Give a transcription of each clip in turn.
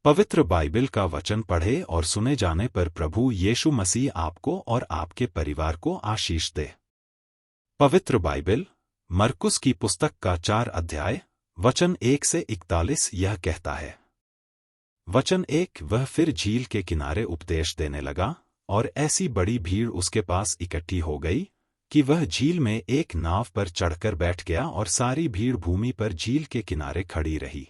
पवित्र बाइबल का वचन पढ़े और सुने जाने पर प्रभु यीशु मसीह आपको और आपके परिवार को आशीष दे। पवित्र बाइबल मरकुस की पुस्तक का 4 अध्याय वचन 1 से 41 यह कहता है। वचन 1 वह फिर झील के किनारे उपदेश देने लगा और ऐसी बड़ी भीड़ उसके पास इकट्ठी हो गई कि वह झील में एक नाव पर चढ़कर बैठ गया और सारी भीड़ भूमि पर झील के किनारे खड़ी रही।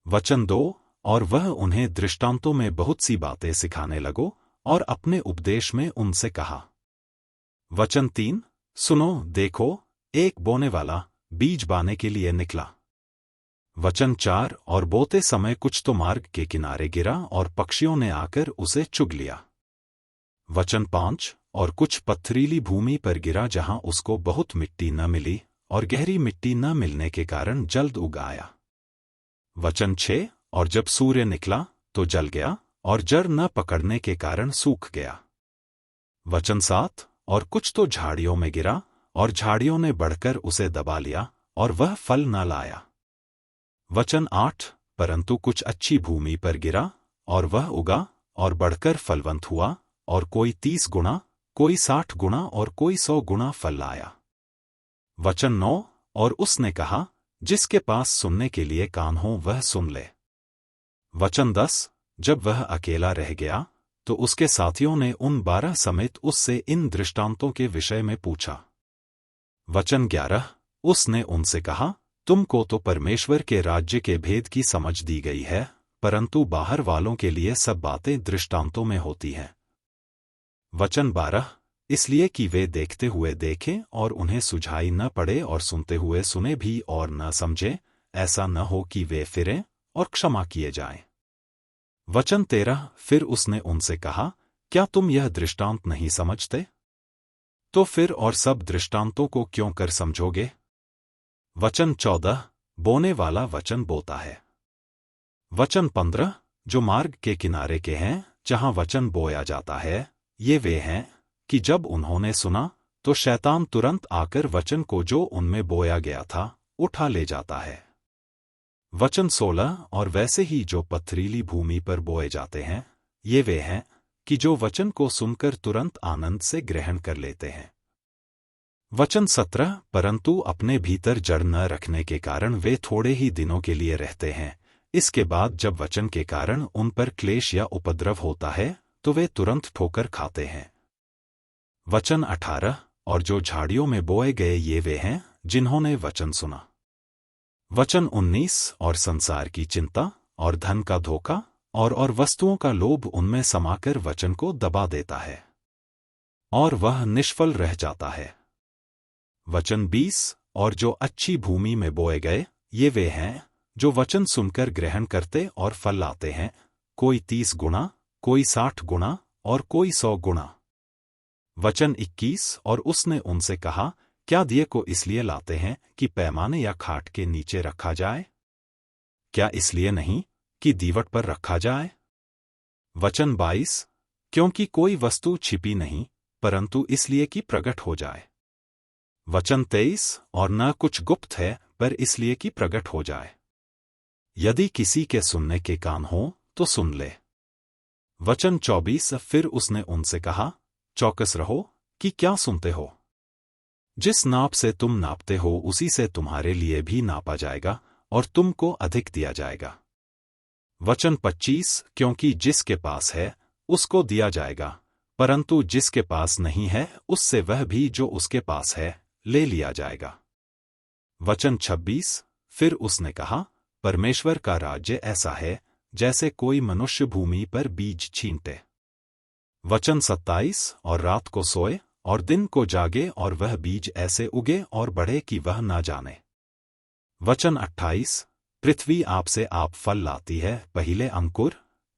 वचन 2 और वह उन्हें दृष्टांतों में बहुत सी बातें सिखाने लगो और अपने उपदेश में उनसे कहा। वचन 3 सुनो देखो, एक बोने वाला बीज बाने के लिए निकला। वचन 4 और बोते समय कुछ तो मार्ग के किनारे गिरा और पक्षियों ने आकर उसे चुग लिया। वचन 5 और कुछ पथरीली भूमि पर गिरा जहां उसको बहुत मिट्टी न मिली और गहरी मिट्टी न मिलने के कारण जल्द उग आया। वचन 6 और जब सूर्य निकला तो जल गया और जड़ न पकड़ने के कारण सूख गया। वचन 7 और कुछ तो झाड़ियों में गिरा और झाड़ियों ने बढ़कर उसे दबा लिया और वह फल न लाया। वचन 8 परंतु कुछ अच्छी भूमि पर गिरा और वह उगा और बढ़कर फलवंत हुआ और कोई 30 गुना, कोई 60 गुना और कोई 100 गुना फल लाया। वचन 9 और उसने कहा, जिसके पास सुनने के लिए कान हो वह सुन ले। वचन 10 जब वह अकेला रह गया तो उसके साथियों ने उन 12 समेत उससे इन दृष्टांतों के विषय में पूछा। वचन 11 उसने उनसे कहा, तुमको तो परमेश्वर के राज्य के भेद की समझ दी गई है, परंतु बाहर वालों के लिए सब बातें दृष्टांतों में होती हैं। वचन 12 इसलिए कि वे देखते हुए देखें और उन्हें सुझाई न पड़े और सुनते हुए सुने भी और न समझे, ऐसा न हो कि वे फिरें और क्षमा किए जाएं। वचन 13 फिर उसने उनसे कहा, क्या तुम यह दृष्टांत नहीं समझते? तो फिर और सब दृष्टांतों को क्यों कर समझोगे? वचन 14 बोने वाला वचन बोता है। वचन 15 जो मार्ग के किनारे के हैं जहां वचन बोया जाता है, ये वे हैं कि जब उन्होंने सुना तो शैतान तुरंत आकर वचन को जो उनमें बोया गया था उठा ले जाता है। वचन 16 और वैसे ही जो पथरीली भूमि पर बोए जाते हैं, ये वे हैं कि जो वचन को सुनकर तुरंत आनंद से ग्रहण कर लेते हैं। वचन 17 परंतु अपने भीतर जड़ न रखने के कारण वे थोड़े ही दिनों के लिए रहते हैं, इसके बाद जब वचन के कारण उन पर क्लेश या उपद्रव होता है तो वे तुरंत ठोकर खाते हैं। वचन 18 और जो झाड़ियों में बोए गए ये वे हैं जिन्होंने वचन सुना। वचन 19 और संसार की चिंता और धन का धोखा और वस्तुओं का लोभ उनमें समाकर वचन को दबा देता है और वह निष्फल रह जाता है। वचन 20 और जो अच्छी भूमि में बोए गए ये वे हैं जो वचन सुनकर ग्रहण करते और फल लाते हैं, कोई 30 गुना, कोई 60 गुना और कोई 100 गुना। वचन 21 और उसने उनसे कहा, क्या दिए को इसलिए लाते हैं कि पैमाने या खाट के नीचे रखा जाए? क्या इसलिए नहीं कि दीवट पर रखा जाए? वचन 22 क्योंकि कोई वस्तु छिपी नहीं परंतु इसलिए कि प्रकट हो जाए। वचन 23 और न कुछ गुप्त है पर इसलिए कि प्रकट हो जाए। यदि किसी के सुनने के कान हो तो सुन ले। वचन 24 फिर उसने उनसे कहा, चौकस रहो कि क्या सुनते हो। जिस नाप से तुम नापते हो उसी से तुम्हारे लिए भी नापा जाएगा और तुमको अधिक दिया जाएगा। वचन 25 क्योंकि जिसके पास है उसको दिया जाएगा, परंतु जिसके पास नहीं है उससे वह भी जो उसके पास है ले लिया जाएगा। वचन 26 फिर उसने कहा, परमेश्वर का राज्य ऐसा है जैसे कोई मनुष्य भूमि पर बीज छींटे। वचन 27 और रात को सोए और दिन को जागे और वह बीज ऐसे उगे और बढ़े कि वह ना जाने। वचन 28 पृथ्वी आप से आप फल लाती है, पहले अंकुर,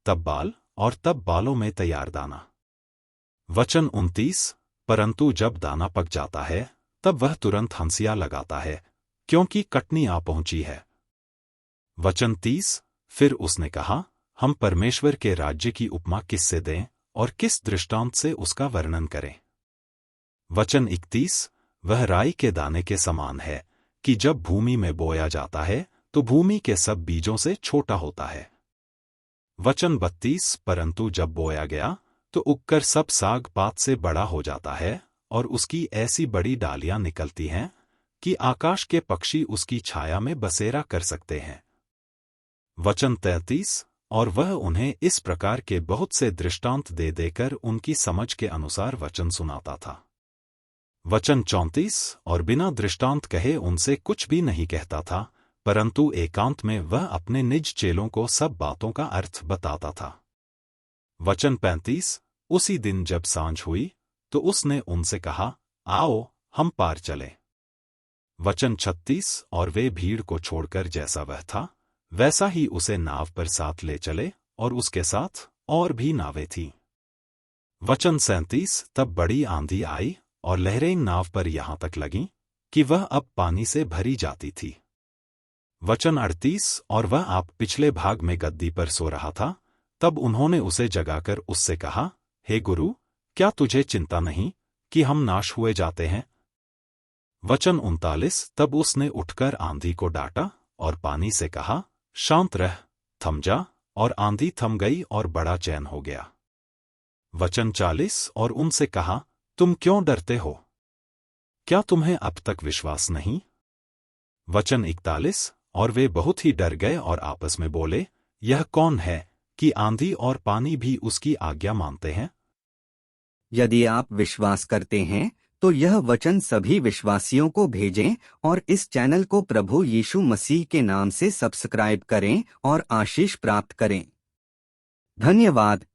तब बाल और तब बालों में तैयार दाना। वचन 29 परंतु जब दाना पक जाता है तब वह तुरंत हंसिया लगाता है क्योंकि कटनी आ पहुंची है। वचन 30 फिर उसने कहा, हम परमेश्वर के राज्य की उपमा किससे दें और किस दृष्टांत से उसका वर्णन करें? वचन 31 वह राई के दाने के समान है कि जब भूमि में बोया जाता है तो भूमि के सब बीजों से छोटा होता है। वचन 32 परंतु जब बोया गया तो उगकर सब साग पात से बड़ा हो जाता है और उसकी ऐसी बड़ी डालियां निकलती हैं कि आकाश के पक्षी उसकी छाया में बसेरा कर सकते हैं। वचन 33 और वह उन्हें इस प्रकार के बहुत से दृष्टांत दे देकर उनकी समझ के अनुसार वचन सुनाता था। वचन 34 और बिना दृष्टांत कहे उनसे कुछ भी नहीं कहता था, परंतु एकांत में वह अपने निज चेलों को सब बातों का अर्थ बताता था। वचन 35 उसी दिन जब सांझ हुई तो उसने उनसे कहा, आओ हम पार चलें। वचन 36 और वे भीड़ को छोड़कर जैसा वह था वैसा ही उसे नाव पर साथ ले चले और उसके साथ और भी नावें थीं। वचन 37 तब बड़ी आंधी आई और लहरें नाव पर यहां तक लगीं कि वह अब पानी से भरी जाती थी। वचन 38 और वह आप पिछले भाग में गद्दी पर सो रहा था, तब उन्होंने उसे जगाकर उससे कहा, हे गुरु, क्या तुझे चिंता नहीं कि हम नाश हुए जाते हैं? वचन 39 तब उसने उठकर आंधी को डांटा और पानी से कहा, शांत रह, थम जा, और आंधी थम गई और बड़ा चैन हो गया। वचन 40 और उनसे कहा, तुम क्यों डरते हो? क्या तुम्हें अब तक विश्वास नहीं? वचन 41 और वे बहुत ही डर गए और आपस में बोले, यह कौन है कि आंधी और पानी भी उसकी आज्ञा मानते हैं? यदि आप विश्वास करते हैं तो यह वचन सभी विश्वासियों को भेजें और इस चैनल को प्रभु यीशु मसीह के नाम से सब्सक्राइब करें और आशीष प्राप्त करें। धन्यवाद।